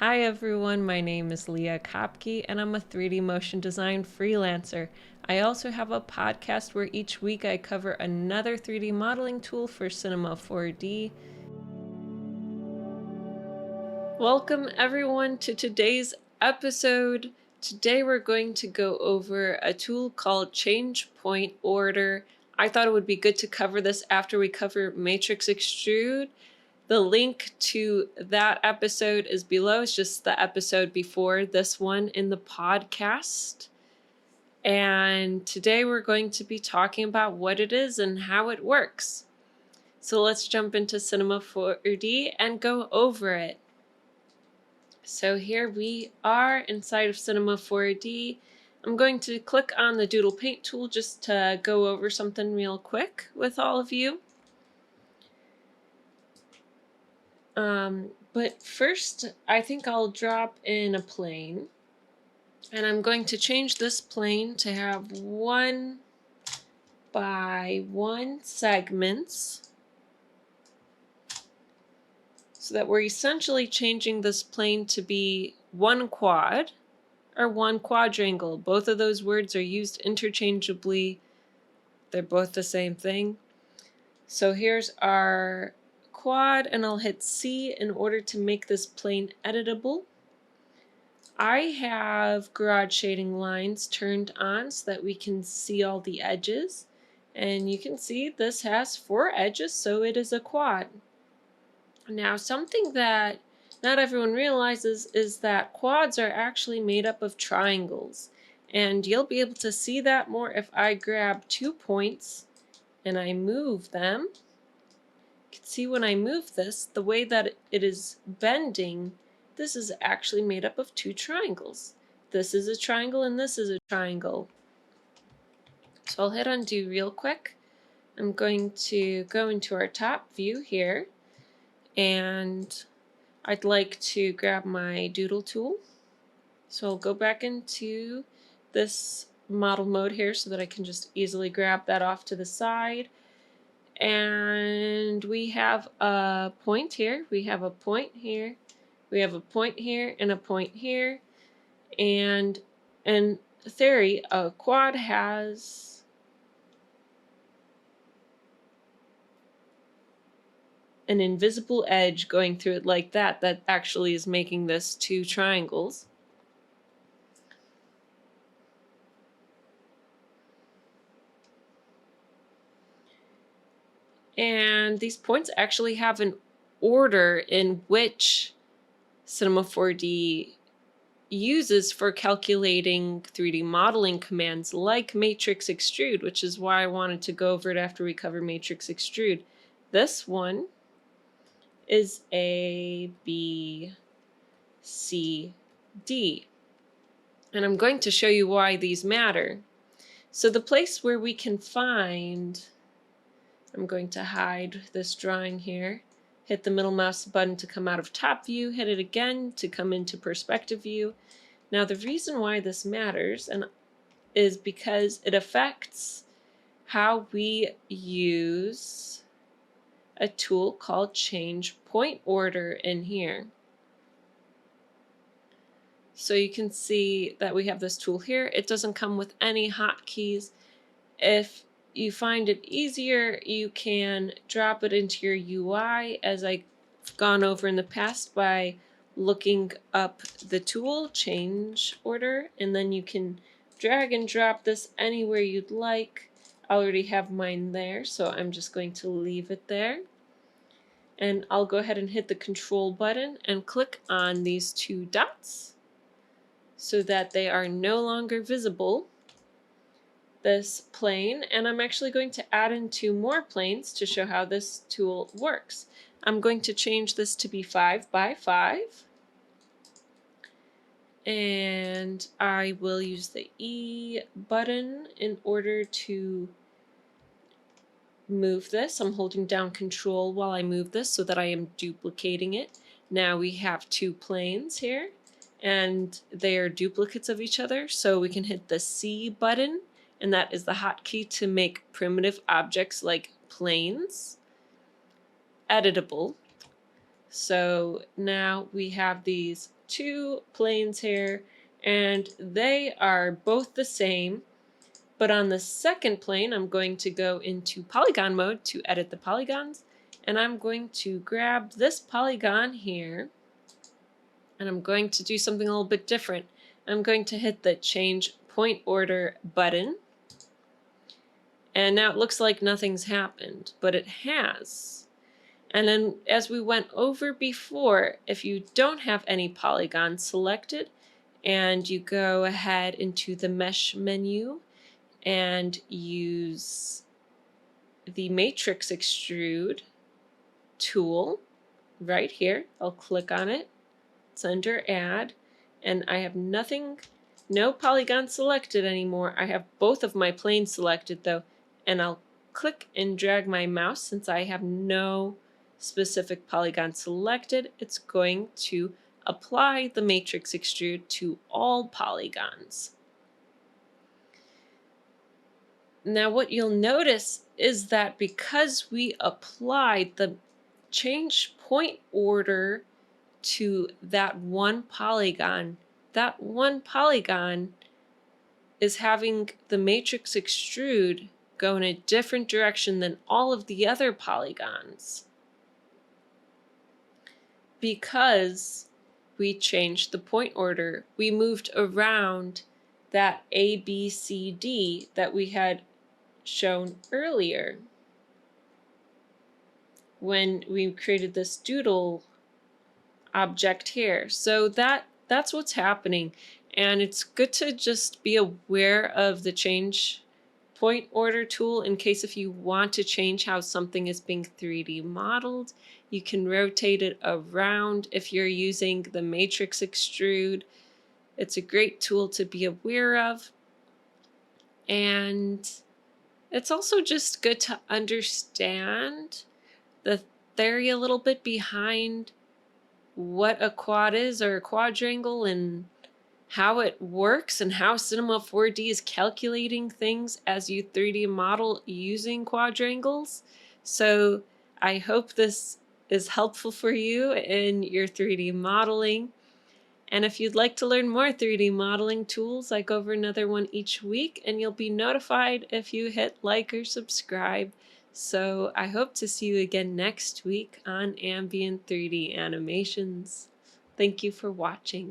Hi everyone, my name is Leah Kopke and I'm a 3D motion design freelancer. I also have a podcast where each week I cover another 3D modeling tool for Cinema 4D. Welcome everyone to today's episode. Today we're going to go over a tool called Change Point Order. I thought it would be good to cover this after we cover Matrix Extrude. The link to that episode is below. It's just the episode before this one in the podcast. And today we're going to be talking about what it is and how it works. So let's jump into Cinema 4D and go over it. So here we are inside of Cinema 4D. I'm going to click on the Doodle Paint tool just to go over something real quick with all of you. But first, I think I'll drop in a plane. And I'm going to change this plane to have 1 by 1 segments. So that we're essentially changing this plane to be 1 quad or 1 quadrangle. Both of those words are used interchangeably. They're both the same thing. So here's our quad, and I'll hit C in order to make this plane editable. I have garage shading lines turned on so that we can see all the edges. And you can see this has 4 edges, so it is a quad. Now, something that not everyone realizes is that quads are actually made up of triangles. And you'll be able to see that more if I grab 2 points and I move them. You can see when I move this, the way that it is bending, this is actually made up of 2 triangles. This is a triangle and this is a triangle. So I'll hit undo real quick. I'm going to go into our top view here, and I'd like to grab my doodle tool. So I'll go back into this model mode here so that I can just easily grab that off to the side. And we have a point here, we have a point here, we have a point here, and a point here. And in theory, a quad has an invisible edge going through it like that, that actually is making this 2 triangles. And these points actually have an order in which Cinema 4D uses for calculating 3D modeling commands like Matrix Extrude, which is why I wanted to go over it after we cover Matrix Extrude. This one is A, B, C, D. And I'm going to show you why these matter. So the place where we can find, I'm going to hide this drawing here, hit the middle mouse button to come out of top view, hit it again to come into perspective view. Now the reason why this matters is because it affects how we use a tool called Change Point Order in here. So you can see that we have this tool here. It doesn't come with any hotkeys. If you find it easier, you can drop it into your UI, as I've gone over in the past, by looking up the tool, Change Order, and then you can drag and drop this anywhere you'd like. I already have mine there, so I'm just going to leave it there. And I'll go ahead and hit the Control button and click on these 2 dots so that they are no longer visible, this plane. And I'm actually going to add in 2 more planes to show how this tool works. I'm going to change this to be 5 by 5. And I will use the E button in order to move this. I'm holding down Control while I move this so that I am duplicating it. Now we have 2 planes here, and they are duplicates of each other, so we can hit the C button, and that is the hotkey to make primitive objects like planes editable. So now we have these two planes here, and they are both the same. But on the second plane, I'm going to go into polygon mode to edit the polygons. And I'm going to grab this polygon here, and I'm going to do something a little bit different. I'm going to hit the change point order button. And now it looks like nothing's happened, but it has. And then as we went over before, if you don't have any polygons selected and you go ahead into the mesh menu and use the matrix extrude tool right here, I'll click on it. It's under add, and I have no polygon selected anymore. I have both of my planes selected though, and I'll click and drag my mouse. Since I have no specific polygon selected, it's going to apply the matrix extrude to all polygons. Now what you'll notice is that because we applied the change point order to that one polygon is having the matrix extrude go in a different direction than all of the other polygons, because we changed the point order. We moved around that A, B, C, D that we had shown earlier when we created this doodle object here. So that's what's happening, and it's good to just be aware of the change point order tool in case if you want to change how something is being 3D modeled. You can rotate it around if you're using the matrix extrude. It's a great tool to be aware of, and it's also just good to understand the theory a little bit behind what a quad is or a quadrangle and how it works and how Cinema 4D is calculating things as you 3D model using quadrangles. So I hope this is helpful for you in your 3D modeling. And if you'd like to learn more 3D modeling tools, I go over another one each week, and you'll be notified if you hit like or subscribe. So I hope to see you again next week on Ambient 3D Animations. Thank you for watching.